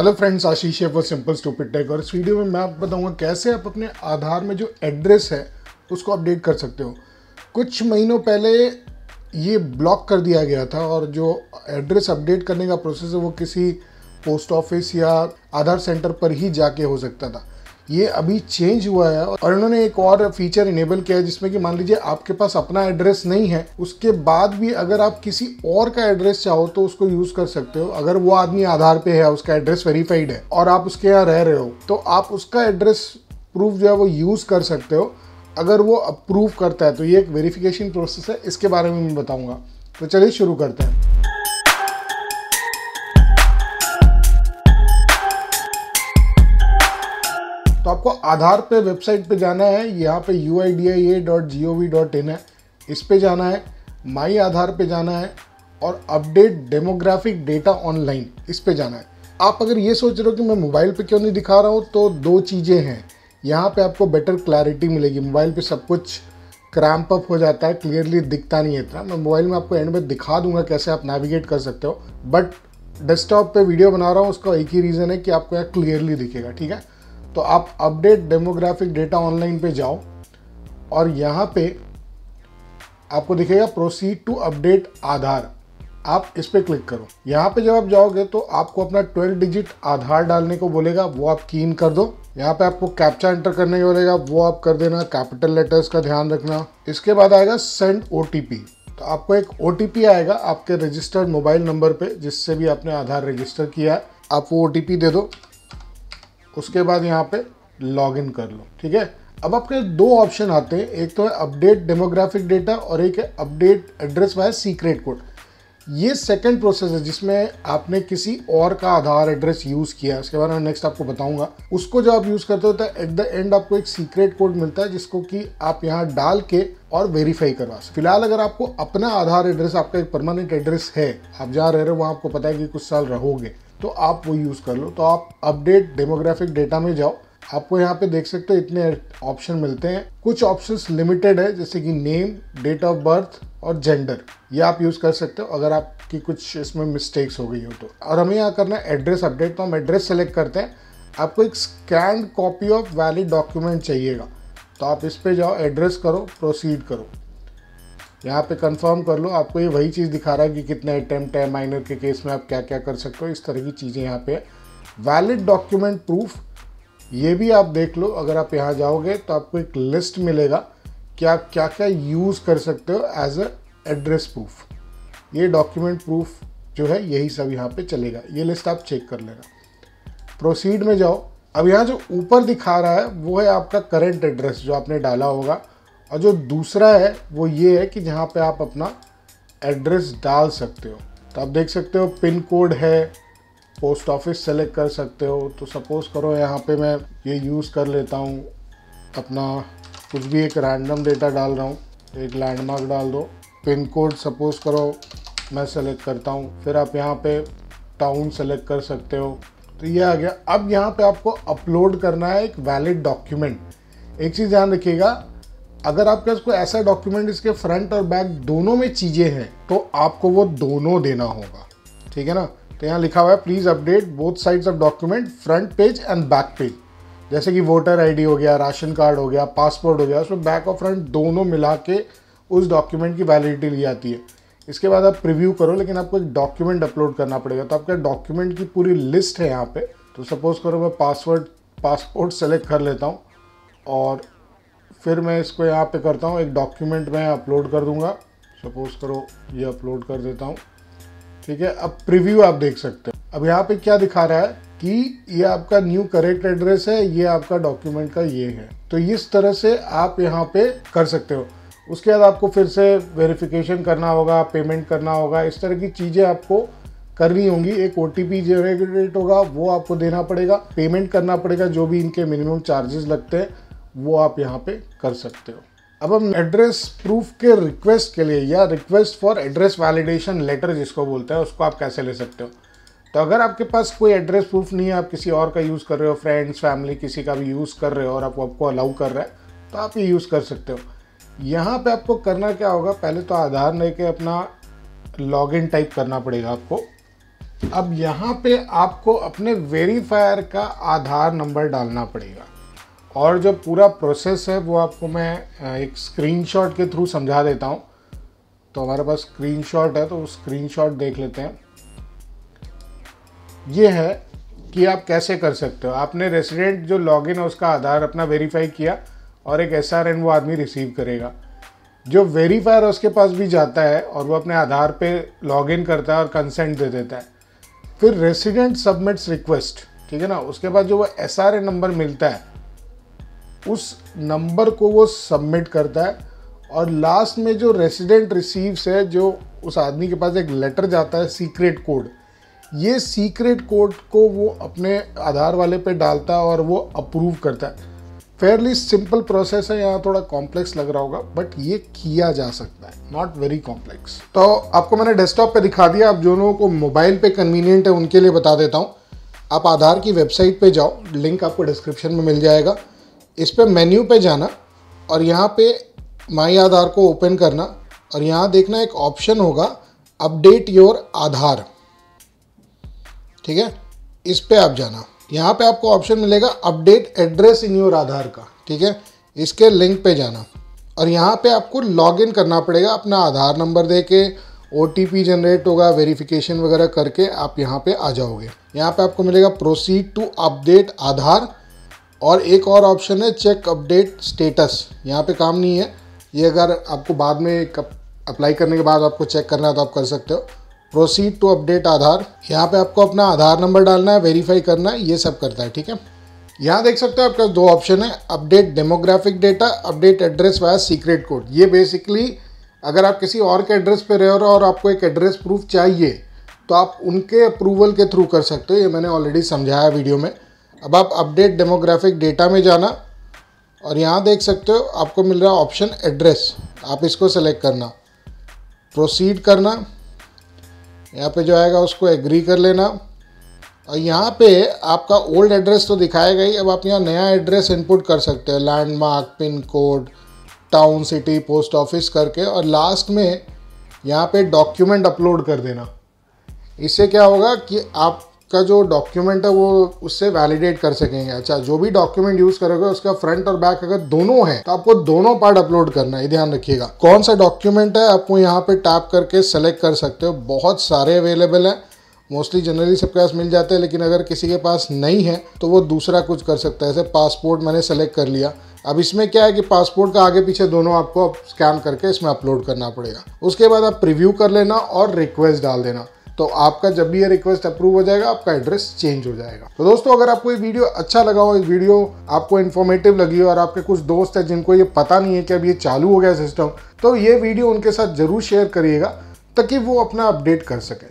Hello friends, आशीष है for simple stupid take. और इस वीडियो में मैं आपको बताऊंगा कैसे आप अपने आधार में जो एड्रेस है उसको अपडेट कर सकते हो। कुछ महीनों पहले ये ब्लॉक कर दिया गया था और जो एड्रेस अपडेट करने का प्रोसेस है वो किसी पोस्ट ऑफिस या आधार सेंटर पर ही जाके हो सकता था। ये अभी चेंज हुआ है और इन्होंने एक और फीचर इनेबल किया है जिसमें कि मान लीजिए आपके पास अपना एड्रेस नहीं है, उसके बाद भी अगर आप किसी और का एड्रेस चाहो तो उसको यूज़ कर सकते हो। अगर वो आदमी आधार पे है, उसका एड्रेस वेरीफाइड है और आप उसके यहाँ रह रहे हो तो आप उसका एड्रेस प्रूफ जो है वो यूज़ कर सकते हो अगर वो अप्रूव करता है। तो ये एक वेरिफिकेशन प्रोसेस है, इसके बारे में मैं बताऊँगा। तो चलिए शुरू करते हैं। तो आपको आधार पे वेबसाइट पे जाना है, यहाँ पे uida.gov.in है, इस पे जाना है, माई आधार पे जाना है और अपडेट डेमोग्राफिक डेटा ऑनलाइन इस पे जाना है। आप अगर ये सोच रहे हो कि मैं मोबाइल पे क्यों नहीं दिखा रहा हूँ, तो दो चीज़ें हैं। यहाँ पे आपको बेटर क्लैरिटी मिलेगी। मोबाइल पे सब कुछ क्रैम्प अप हो जाता है, क्लियरली दिखता नहीं है इतना। मैं मोबाइल में आपको एंड में दिखा दूंगा कैसे आप नेविगेट कर सकते हो, बट डेस्कटॉप पे वीडियो बना रहा हूँ, उसका एक ही रीज़न है कि आपको यहाँ क्लियरली दिखेगा। ठीक है, तो आप अपडेट डेमोग्राफिक डेटा ऑनलाइन पे जाओ और यहाँ पे आपको दिखेगा प्रोसीड टू अपडेट आधार, आप इस पे क्लिक करो। यहाँ पे जब आप जाओगे तो आपको अपना 12 डिजिट आधार डालने को बोलेगा, वो आप कीन कर दो। यहाँ पे आपको कैप्चा एंटर करने को बोलेगा, वो आप कर देना, कैपिटल लेटर्स का ध्यान रखना। इसके बाद आएगा सेंड OTP। तो आपको एक OTP आएगा आपके रजिस्टर्ड मोबाइल नंबर पे जिससे भी आपने आधार रजिस्टर किया है, आप वो OTP दे दो। उसके बाद यहाँ पे लॉगिन कर लो। ठीक है, अब आपके दो ऑप्शन आते हैं, एक तो है अपडेट डेमोग्राफिक डेटा और एक है update address via secret code. ये सेकंड प्रोसेस है जिसमें आपने किसी और का आधार एड्रेस यूज़ किया है, उसके बारे में नेक्स्ट आपको बताऊंगा। उसको जब आप यूज़ करते हो तो एट द एंड आपको एक सीक्रेट कोड मिलता है जिसको कि आप यहाँ डाल के और वेरीफाई करवा सकते। फिलहाल अगर आपको अपना आधार एड्रेस, आपका एक परमानेंट एड्रेस है, आप जहाँ रह रहे हो वहाँ आपको पता है कि कुछ साल रहोगे, तो आप वो यूज़ कर लो। तो आप अपडेट डेमोग्राफिक डेटा में जाओ, आपको यहाँ पे देख सकते हो इतने ऑप्शन मिलते हैं। कुछ ऑप्शंस लिमिटेड है जैसे कि नेम, डेट ऑफ बर्थ और जेंडर, ये आप यूज़ कर सकते हो अगर आपकी कुछ इसमें मिस्टेक्स हो गई हो तो। और हमें यहाँ करना है एड्रेस अपडेट, तो हम एड्रेस सेलेक्ट करते हैं। आपको एक scanned copy of valid document चाहिएगा, तो आप इस पर जाओ, एड्रेस करो, प्रोसीड करो, यहाँ पे कंफर्म कर लो। आपको ये वही चीज़ दिखा रहा है कि कितने अटेम्प्ट है, माइनर के केस में आप क्या क्या कर सकते हो, इस तरह की चीज़ें यहाँ पे। वैलिड डॉक्यूमेंट प्रूफ, ये भी आप देख लो। अगर आप यहाँ जाओगे तो आपको एक लिस्ट मिलेगा कि आप क्या क्या यूज़ कर सकते हो एज अ एड्रेस प्रूफ। ये डॉक्यूमेंट प्रूफ जो है यही सब यहाँ पे चलेगा, ये लिस्ट आप चेक कर लेना। प्रोसीड में जाओ। अब यहाँ जो ऊपर दिखा रहा है वो है आपका करेंट एड्रेस जो आपने डाला होगा, और जो दूसरा है वो ये है कि जहाँ पे आप अपना एड्रेस डाल सकते हो। तो आप देख सकते हो पिन कोड है, पोस्ट ऑफिस सेलेक्ट कर सकते हो। तो सपोज़ करो यहाँ पे मैं ये यूज़ कर लेता हूँ, अपना कुछ भी एक रैंडम डेटा डाल रहा हूँ, एक लैंडमार्क डाल दो। पिन कोड सपोज़ करो मैं सेलेक्ट करता हूँ, फिर आप यहाँ पे टाउन सेलेक्ट कर सकते हो। तो ये आ गया। अब यहाँ पे आपको अपलोड करना है एक वैलिड डॉक्यूमेंट। एक चीज़ ध्यान रखिएगा, अगर आपके पास कोई ऐसा डॉक्यूमेंट इसके फ्रंट और बैक दोनों में चीज़ें हैं तो आपको वो दोनों देना होगा। ठीक है ना, तो यहाँ लिखा हुआ है please update both sides of document, front page and back page. जैसे कि वोटर ID हो गया, राशन कार्ड हो गया, पासपोर्ट हो गया, उसमें बैक और फ्रंट दोनों मिला के उस डॉक्यूमेंट की वैलिडिटी ली जाती है। इसके बाद आप प्रीव्यू करो, लेकिन आपको एक डॉक्यूमेंट अपलोड करना पड़ेगा। तो आपका डॉक्यूमेंट की पूरी लिस्ट है यहाँ पे। तो सपोज़ करो मैं पासपोर्ट सेलेक्ट कर लेता हूँ और फिर मैं इसको यहाँ पे करता हूँ, एक डॉक्यूमेंट मैं अपलोड कर दूँगा। सपोज़ करो ये अपलोड कर देता हूँ। ठीक है, अब प्रीव्यू आप देख सकते हो। अब यहाँ पे क्या दिखा रहा है कि ये आपका न्यू करेक्ट एड्रेस है, ये आपका डॉक्यूमेंट का ये है। तो इस तरह से आप यहाँ पे कर सकते हो। उसके बाद आपको फिर से वेरिफिकेशन करना होगा, पेमेंट करना होगा, इस तरह की चीज़ें आपको करनी होंगी। एक OTP जनरेट होगा, वो आपको देना पड़ेगा, पेमेंट करना पड़ेगा, जो भी इनके मिनिमम चार्जेस लगते हैं वो आप यहाँ पे कर सकते हो। अब हम एड्रेस प्रूफ के रिक्वेस्ट के लिए या request for address validation letter जिसको बोलते हैं, उसको आप कैसे ले सकते हो। तो अगर आपके पास कोई एड्रेस प्रूफ नहीं है, आप किसी और का यूज़ कर रहे हो, फ्रेंड्स फैमिली किसी का भी यूज़ कर रहे हो और आपको अलाउ कर रहा है, तो आप ये यूज़ कर सकते हो। यहाँ पे आपको करना क्या होगा, पहले तो आधार लेके अपना लॉगिन टाइप करना पड़ेगा आपको। अब यहाँ पे आपको अपने वेरीफायर का आधार नंबर डालना पड़ेगा और जो पूरा प्रोसेस है वो आपको मैं एक स्क्रीनशॉट के थ्रू समझा देता हूँ। तो हमारे पास स्क्रीनशॉट है, तो स्क्रीनशॉट देख लेते हैं। ये है कि आप कैसे कर सकते हो। आपने रेसिडेंट जो लॉगिन है उसका आधार अपना वेरीफाई किया और एक SRN वो आदमी रिसीव करेगा। जो वेरीफायर उसके पास भी जाता है और वो अपने आधार पे लॉगिन करता है और कंसेंट दे देता है। फिर रेसिडेंट सबमिट्स रिक्वेस्ट, ठीक है ना। उसके बाद जो वो SRN नंबर मिलता है उस नंबर को वो सबमिट करता है और लास्ट में जो रेसिडेंट रिसीव्स है, जो उस आदमी के पास एक लेटर जाता है सीक्रेट कोड, ये सीक्रेट कोड को वो अपने आधार वाले पे डालता है और वो अप्रूव करता है। फेयरली सिंपल प्रोसेस है, यहाँ थोड़ा कॉम्प्लेक्स लग रहा होगा बट ये किया जा सकता है, नॉट वेरी कॉम्प्लेक्स। तो आपको मैंने डेस्कटॉप पे दिखा दिया। आप जो लोगों को मोबाइल पे कन्वीनियंट है उनके लिए बता देता हूँ। आप आधार की वेबसाइट पे जाओ, लिंक आपको डिस्क्रिप्शन में मिल जाएगा। इस पर मेन्यू पे जाना और यहाँ पे माई आधार को ओपन करना और यहाँ देखना एक ऑप्शन होगा अपडेट योर आधार, ठीक है। इस पे आप जाना, यहाँ पे आपको ऑप्शन मिलेगा अपडेट एड्रेस इन योर आधार का, ठीक है। इसके लिंक पे जाना और यहाँ पे आपको लॉगिन करना पड़ेगा अपना आधार नंबर दे के। OTP जनरेट होगा, वेरिफिकेशन वगैरह करके आप यहाँ पे आ जाओगे। यहाँ पे आपको मिलेगा प्रोसीड टू अपडेट आधार और एक और ऑप्शन है चेक अपडेट स्टेटस। यहाँ पे काम नहीं है ये, अगर आपको बाद में अप्लाई करने के बाद आपको चेक करना है तो आप कर सकते हो। प्रोसीड टू अपडेट आधार, यहाँ पे आपको अपना आधार नंबर डालना है, वेरीफाई करना है, ये सब करता है, ठीक है। यहाँ देख सकते हो आपका 2 ऑप्शन है, update demographic data, update address via secret code. ये बेसिकली अगर आप किसी और के एड्रेस पे रह रहे हो और आपको एक एड्रेस प्रूफ चाहिए तो आप उनके अप्रूवल के थ्रू कर सकते हो। ये मैंने ऑलरेडी समझाया वीडियो में। अब आप अपडेट डेमोग्राफिक डेटा में जाना और यहाँ देख सकते हो आपको मिल रहा है ऑप्शन एड्रेस, आप इसको सेलेक्ट करना, प्रोसीड करना। यहाँ पे जो आएगा उसको एग्री कर लेना और यहाँ पे आपका ओल्ड एड्रेस तो दिखाएगा ही। अब आप यहाँ नया एड्रेस इनपुट कर सकते हो, landmark, pin code, town, city, post office करके, और लास्ट में यहाँ पे डॉक्यूमेंट अपलोड कर देना। इससे क्या होगा कि आपका जो डॉक्यूमेंट है वो उससे वैलिडेट कर सकेंगे। अच्छा, जो भी डॉक्यूमेंट यूज़ करोगे उसका फ्रंट और बैक अगर दोनों है तो आपको दोनों पार्ट अपलोड करना है, ध्यान रखिएगा। कौन सा डॉक्यूमेंट है आपको यहाँ पे टैप करके सेलेक्ट कर सकते हो। बहुत सारे अवेलेबल हैं, मोस्टली जनरली सबके पास मिल जाते हैं, लेकिन अगर किसी के पास नहीं है तो वो दूसरा कुछ कर सकता है। जैसे पासपोर्ट मैंने सेलेक्ट कर लिया। अब इसमें क्या है कि पासपोर्ट का आगे पीछे दोनों आपको स्कैन करके इसमें अपलोड करना पड़ेगा। उसके बाद आप प्रीव्यू कर लेना और रिक्वेस्ट डाल देना, तो आपका जब भी ये रिक्वेस्ट अप्रूव हो जाएगा आपका एड्रेस चेंज हो जाएगा। तो दोस्तों, अगर आपको ये वीडियो अच्छा लगा हो, ये वीडियो आपको इन्फॉर्मेटिव लगी हो और आपके कुछ दोस्त हैं जिनको ये पता नहीं है कि अब ये चालू हो गया सिस्टम, तो ये वीडियो उनके साथ जरूर शेयर करिएगा ताकि वो अपना अपडेट कर सकें।